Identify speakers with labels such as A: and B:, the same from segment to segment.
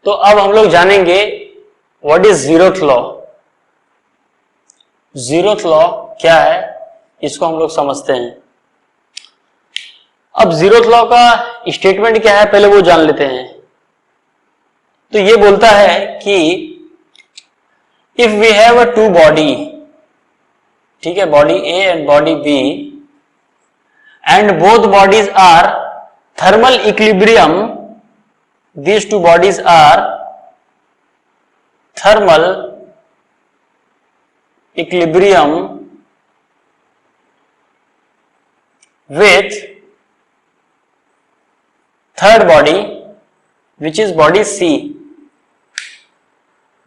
A: तो अब हम लोग जानेंगे what is zeroth law. Zeroth law क्या है इसको हम लोग समझते हैं। अब जीरोथ लॉ का स्टेटमेंट क्या है पहले वो जान लेते हैं। तो ये बोलता है कि if we have a two body, ठीक है, body A and body B, and both bodies are thermal equilibrium, these two bodies are thermal equilibrium with third body which is body C,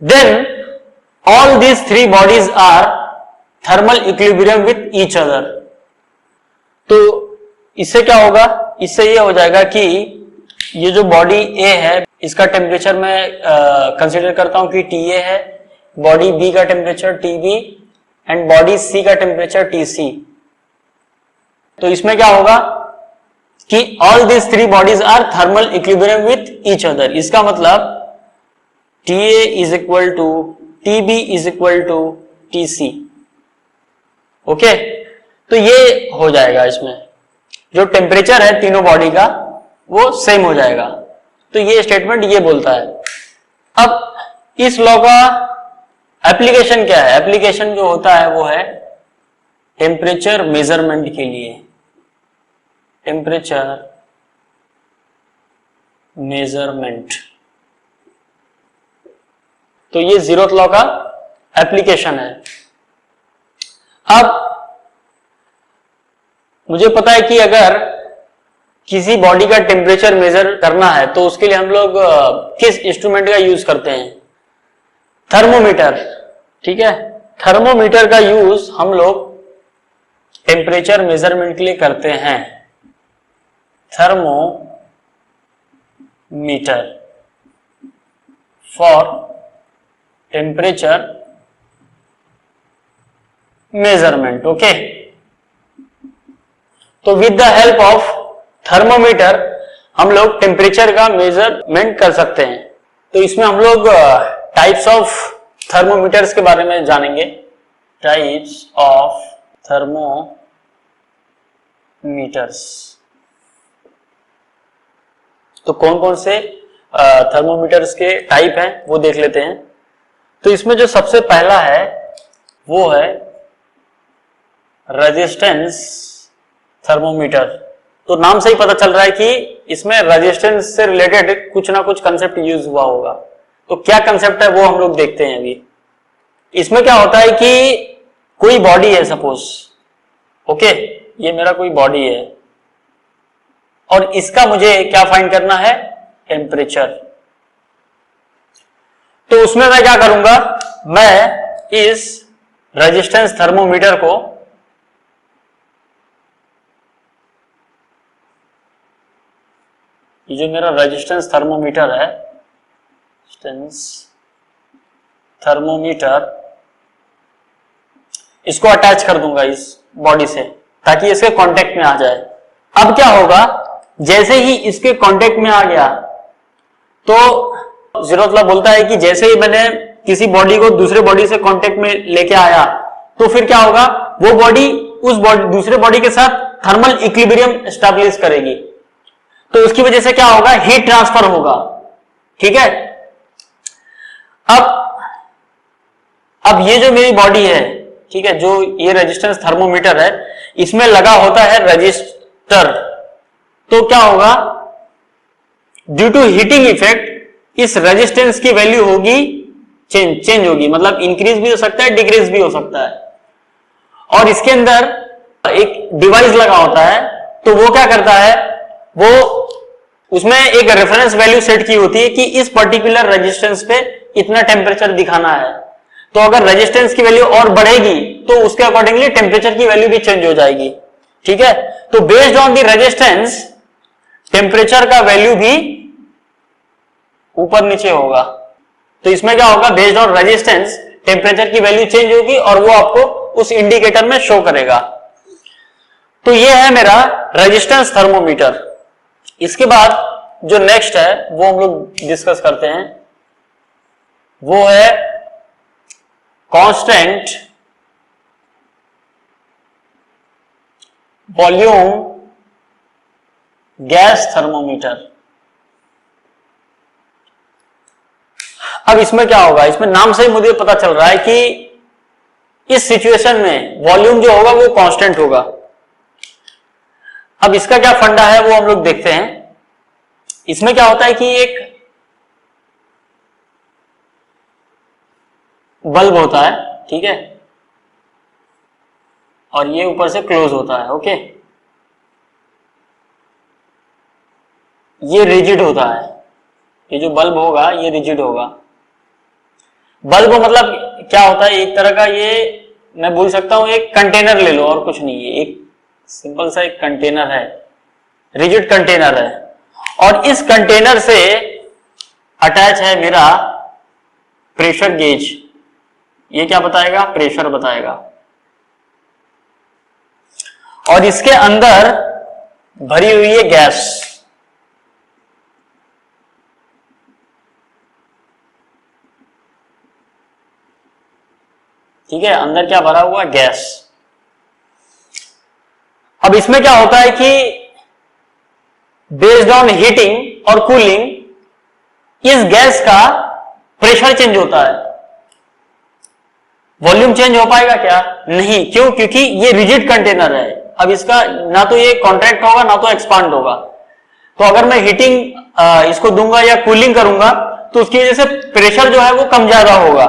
A: then all these three bodies are thermal equilibrium with each other। तो इससे क्या होगा, इससे ये हो जाएगा कि ये जो बॉडी ए है इसका टेम्परेचर मैं कंसीडर करता हूं कि TA है, बॉडी बी का temperature TB and body C का टेम्परेचर TC। तो इसमें क्या होगा कि all this three bodies are thermal equilibrium with each other. इसका मतलब TA is equal to TB is equal to TC। Okay, तो ये हो जाएगा, इसमें जो टेम्परेचर है तीनों बॉडी का वो सेम हो जाएगा। तो ये स्टेटमेंट ये बोलता है। अब इस लॉ का एप्लीकेशन क्या है? एप्लीकेशन जो होता है वो है टेम्परेचर मेजरमेंट के लिए, टेम्परेचर मेजरमेंट। तो ये जीरोथ लॉ का एप्लीकेशन है। अब मुझे पता है कि अगर किसी बॉडी का टेम्परेचर मेजर करना है तो उसके लिए हम लोग किस इंस्ट्रूमेंट का यूज करते हैं? थर्मोमीटर, ठीक है। थर्मोमीटर का यूज हम लोग टेम्परेचर मेजरमेंट के लिए करते हैं, thermometer for temperature measurement. Okay, तो with the help of thermometer हम लोग टेम्परेचर का मेजरमेंट कर सकते हैं। तो इसमें हम लोग टाइप्स ऑफ थर्मोमीटर्स के बारे में जानेंगे, टाइप्स ऑफ थर्मोमीटर्स। तो कौन कौन से थर्मोमीटर्स के टाइप हैं वो देख लेते हैं। तो इसमें जो सबसे पहला है वो है रेजिस्टेंस थर्मोमीटर। तो नाम से ही पता चल रहा है कि इसमें रेजिस्टेंस से रिलेटेड कुछ ना कुछ कंसेप्ट यूज हुआ होगा। तो क्या कंसेप्ट है वो हम लोग देखते हैं अभी। इसमें क्या होता है कि कोई बॉडी है, सपोज, ओके, ये मेरा कोई बॉडी है और इसका मुझे क्या फाइंड करना है? टेम्परेचर। तो उसमें मैं क्या करूंगा, मैं इस रेजिस्टेंस थर्मोमीटर को ये जो मेरा रेजिस्टेंस थर्मोमीटर है, थर्मोमीटर, इसको अटैच कर दूंगा इस बॉडी से ताकि इसके कांटेक्ट में आ जाए। अब क्या होगा, जैसे ही इसके कांटेक्ट में आ गया तो जीरोथ लॉ बोलता है कि जैसे ही मैंने किसी बॉडी को दूसरे बॉडी से कांटेक्ट में लेके आया तो फिर क्या होगा, वो बॉडी उस बॉडी दूसरे बॉडी के साथ थर्मल इक्विलिब्रियम एस्टैब्लिश करेगी। तो उसकी वजह से क्या होगा, हीट ट्रांसफर होगा, ठीक है। अब ये जो मेरी बॉडी है, ठीक है, जो ये रेजिस्टेंस थर्मोमीटर है, इसमें लगा होता है रजिस्टर। तो क्या होगा, ड्यू टू हीटिंग इफेक्ट इस रेजिस्टेंस की वैल्यू होगी चेंज होगी, मतलब इंक्रीज भी हो सकता है, डिक्रीज भी हो सकता है। और इसके अंदर एक डिवाइस लगा होता है, तो वो क्या करता है, वो उसमें एक रेफरेंस वैल्यू सेट की होती है कि इस पर्टिकुलर रेजिस्टेंस पे इतना टेम्परेचर दिखाना है। तो अगर रेजिस्टेंस की वैल्यू और बढ़ेगी तो उसके अकॉर्डिंगली टेम्परेचर की वैल्यू भी चेंज हो जाएगी, ठीक है। तो based on the resistance temperature का वैल्यू भी ऊपर नीचे होगा। तो इसमें क्या होगा, बेस्ड ऑन रेजिस्टेंस टेम्परेचर की वैल्यू चेंज होगी और वो आपको उस इंडिकेटर में शो करेगा। तो ये है मेरा रेजिस्टेंस थर्मोमीटर। इसके बाद जो नेक्स्ट है वो हम लोग डिस्कस करते हैं, वो है कांस्टेंट वॉल्यूम गैस थर्मोमीटर। अब इसमें क्या होगा, इसमें नाम से ही मुझे पता चल रहा है कि इस सिचुएशन में वॉल्यूम जो होगा वो कांस्टेंट होगा। अब इसका क्या फंडा है वो हम लोग देखते हैं। इसमें क्या होता है कि एक बल्ब होता है, ठीक है, और ये ऊपर से क्लोज होता है, ओके। ये रिजिड होता है, ये जो बल्ब होगा ये रिजिड होगा। बल्ब मतलब क्या होता है, एक तरह का, ये मैं बोल सकता हूं एक कंटेनर ले लो और कुछ नहीं है, एक सिंपल सा एक कंटेनर है, रिजिड कंटेनर है, और इस कंटेनर से अटैच है मेरा प्रेशर गेज। ये क्या बताएगा, प्रेशर बताएगा। और इसके अंदर भरी हुई है गैस, ठीक है, अंदर क्या भरा हुआ, गैस। अब इसमें क्या होता है कि बेस्ड ऑन हीटिंग और कूलिंग इस गैस का प्रेशर चेंज होता है। वॉल्यूम चेंज हो पाएगा क्या, नहीं, क्यों, क्योंकि ये रिजिड कंटेनर है। अब इसका ना तो ये कॉन्ट्रैक्ट होगा ना तो एक्सपांड होगा। तो अगर मैं हीटिंग इसको दूंगा या कूलिंग करूंगा तो उसकी वजह से प्रेशर जो है वो कम ज्यादा होगा।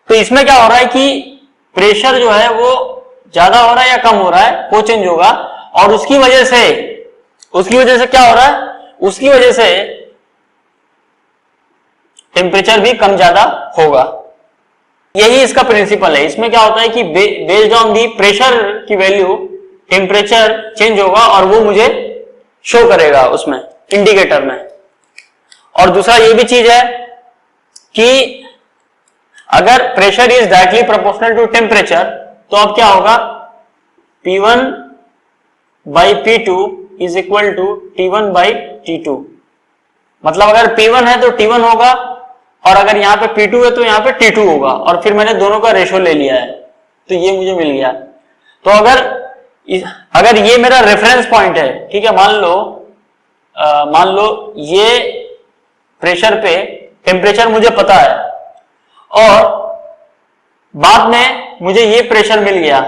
A: तो इसमें क्या हो रहा है कि प्रेशर जो है वो ज्यादा हो रहा है या कम हो रहा है, वो चेंज होगा। और उसकी वजह से क्या हो रहा है, उसकी वजह से टेम्परेचर भी कम ज्यादा होगा। यही इसका प्रिंसिपल है। इसमें क्या होता है कि बेस्ड ऑन दी प्रेशर की वैल्यू टेम्परेचर चेंज होगा और वो मुझे शो करेगा उसमें इंडिकेटर में। और दूसरा ये भी चीज है कि अगर pressure is directly proportional to temperature तो अब क्या होगा, P1 by P2 is equal to T1 by T2। मतलब अगर P1 है तो T1 होगा और अगर यहां पे P2 है तो यहां पे T2 होगा। और फिर मैंने दोनों का रेशो ले लिया है तो ये मुझे मिल गया। तो अगर ये मेरा रेफरेंस पॉइंट है, ठीक है, मान लो ये प्रेशर पे टेम्परेचर मुझे पता है और बाद में मुझे ये प्रेशर मिल गया,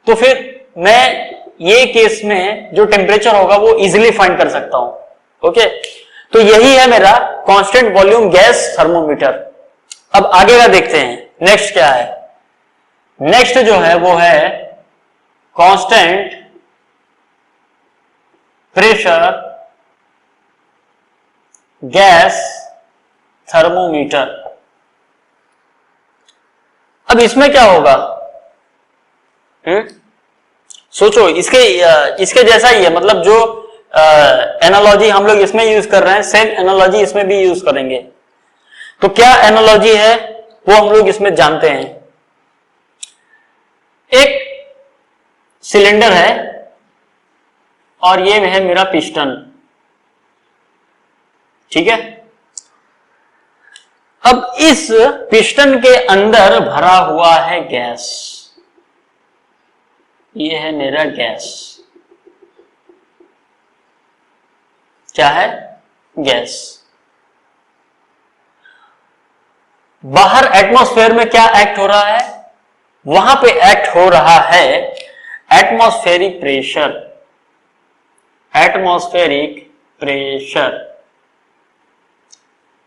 A: तो फिर मैं ये केस में जो टेम्परेचर होगा वो इजीली फाइंड कर सकता हूं। ओके, तो यही है मेरा कांस्टेंट वॉल्यूम गैस थर्मोमीटर। अब आगे का देखते हैं, नेक्स्ट क्या है। नेक्स्ट जो है वो है कांस्टेंट प्रेशर गैस थर्मोमीटर। अब इसमें क्या होगा, सोचो, इसके जैसा ही है। मतलब जो एनालॉजी हम लोग इसमें यूज कर रहे हैं सेम एनालॉजी इसमें भी यूज करेंगे। तो क्या एनालॉजी है वो हम लोग इसमें जानते हैं। एक सिलेंडर है और ये है मेरा पिस्टन, ठीक है। अब इस पिस्टन के अंदर भरा हुआ है गैस, ये है मेरा गैस। क्या है, गैस। बाहर एटमॉस्फेयर में क्या एक्ट हो रहा है, वहां पे एक्ट हो रहा है एटमॉस्फेरिक प्रेशर। एटमॉस्फेरिक प्रेशर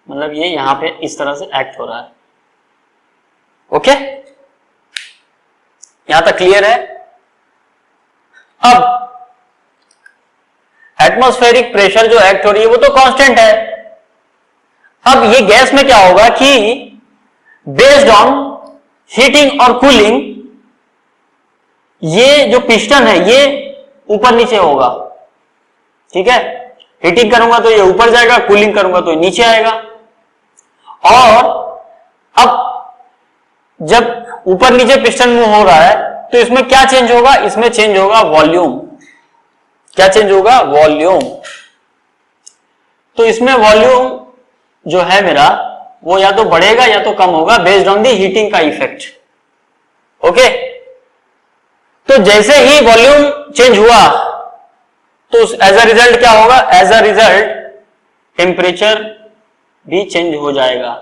A: मतलब ये यहां पे इस तरह से एक्ट हो रहा है। ओके, यहां तक क्लियर है। अब एटमॉस्फेरिक प्रेशर जो एक्ट हो रही है वो तो कांस्टेंट है। अब ये गैस में क्या होगा कि बेस्ड ऑन हीटिंग और कूलिंग ये जो पिस्टन है ये ऊपर नीचे होगा, ठीक है। हीटिंग करूंगा तो ये ऊपर जाएगा, कूलिंग करूंगा तो ये नीचे आएगा। और अब जब ऊपर नीचे पिस्टन मूव हो रहा है तो इसमें क्या चेंज होगा, इसमें चेंज होगा वॉल्यूम। क्या चेंज होगा, वॉल्यूम। तो इसमें वॉल्यूम जो है मेरा वो या तो बढ़ेगा या तो कम होगा बेस्ड ऑन द हीटिंग का इफेक्ट। ओके, तो जैसे ही वॉल्यूम चेंज हुआ तो एज अ रिजल्ट क्या होगा, एज अ रिजल्ट टेम्परेचर भी चेंज हो जाएगा।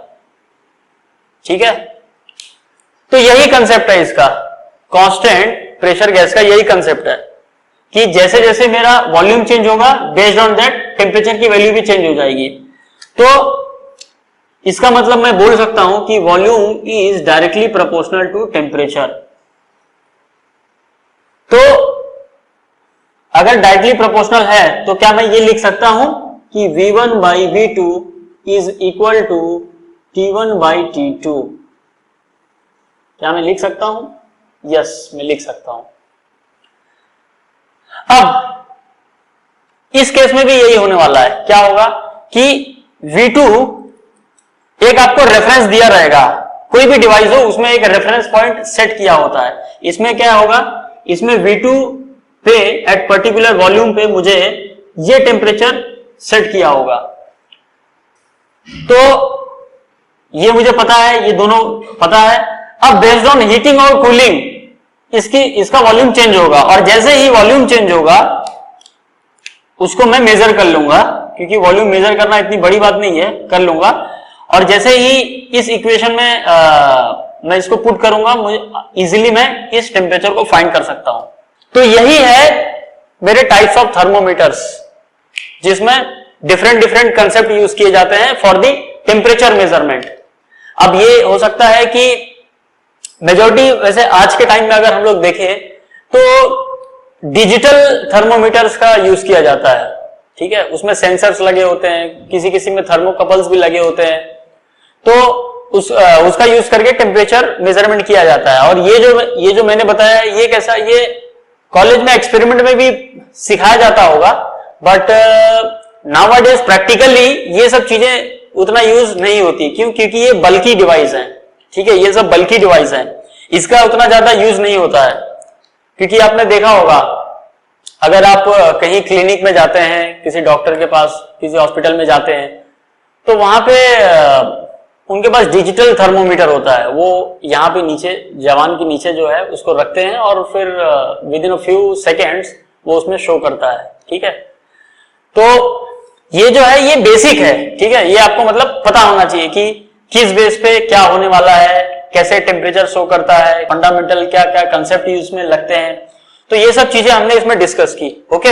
A: ठीक है, तो यही कंसेप्ट है इसका, कांस्टेंट प्रेशर गैस का यही कंसेप्ट है कि जैसे जैसे मेरा वॉल्यूम चेंज होगा बेस्ड ऑन दैट टेम्परेचर की वैल्यू भी चेंज हो जाएगी। तो इसका मतलब मैं बोल सकता हूं कि volume is directly proportional to temperature. तो अगर डायरेक्टली प्रोपोर्शनल है तो क्या मैं ये लिख सकता हूं कि V1 by V2 is equal to T1 by T2? क्या मैं लिख सकता हूं? यस, मैं लिख सकता हूं। अब इस केस में भी यही होने वाला है। क्या होगा कि V2 एक आपको रेफरेंस दिया रहेगा, कोई भी डिवाइस हो उसमें एक रेफरेंस पॉइंट सेट किया होता है। इसमें क्या होगा, इसमें V2 पे एट पर्टिकुलर वॉल्यूम पे मुझे ये टेम्परेचर सेट किया होगा। तो ये मुझे पता है, ये दोनों पता है। अब बेस्ड ऑन हीटिंग और कूलिंग इसका वॉल्यूम चेंज होगा, और जैसे ही वॉल्यूम चेंज होगा उसको मैं मेजर कर लूंगा, क्योंकि वॉल्यूम मेजर करना इतनी बड़ी बात नहीं है, कर लूंगा। और जैसे ही इस इक्वेशन में मैं इसको पुट करूंगा, मुझे इजीली मैं इस टेम्परेचर को फाइंड कर सकता हूं। तो यही है मेरे टाइप्स ऑफ थर्मोमीटर्स, जिसमें डिफरेंट कंसेप्ट यूज किए जाते हैं फॉर द टेम्परेचर मेजरमेंट। अब ये हो सकता है कि मेजॉरिटी, वैसे आज के टाइम में अगर हम लोग देखें तो डिजिटल थर्मोमीटर्स का यूज किया जाता है। ठीक है, उसमें सेंसर्स लगे होते हैं, किसी में थर्मोकपल्स भी लगे होते हैं। तो उसका यूज करके टेम्परेचर मेजरमेंट किया जाता है। और ये जो मैंने बताया, ये कैसा, ये कॉलेज में एक्सपेरिमेंट में भी सिखाया जाता होगा, बट नाउअडेज प्रैक्टिकली ये सब चीजें उतना यूज नहीं होती। क्यों? क्योंकि ये बल्की डिवाइस है। ठीक है, ये सब बल्की डिवाइस है, इसका उतना ज्यादा यूज नहीं होता है। क्योंकि आपने देखा होगा, अगर आप कहीं क्लिनिक में जाते हैं, किसी डॉक्टर के पास, किसी हॉस्पिटल में जाते हैं, तो वहां पे उनके पास डिजिटल थर्मोमीटर होता है। वो यहाँ पे नीचे जवान के नीचे जो है उसको रखते हैं, और फिर with in a few seconds वो उसमें शो करता है। ठीक है, तो ये जो है ये बेसिक है। ठीक है, ये आपको मतलब पता होना चाहिए कि किस बेस पे क्या होने वाला है, कैसे टेम्परेचर शो करता है, फंडामेंटल क्या क्या कंसेप्ट इसमें लगते हैं। तो ये सब चीजें हमने इसमें डिस्कस की। ओके।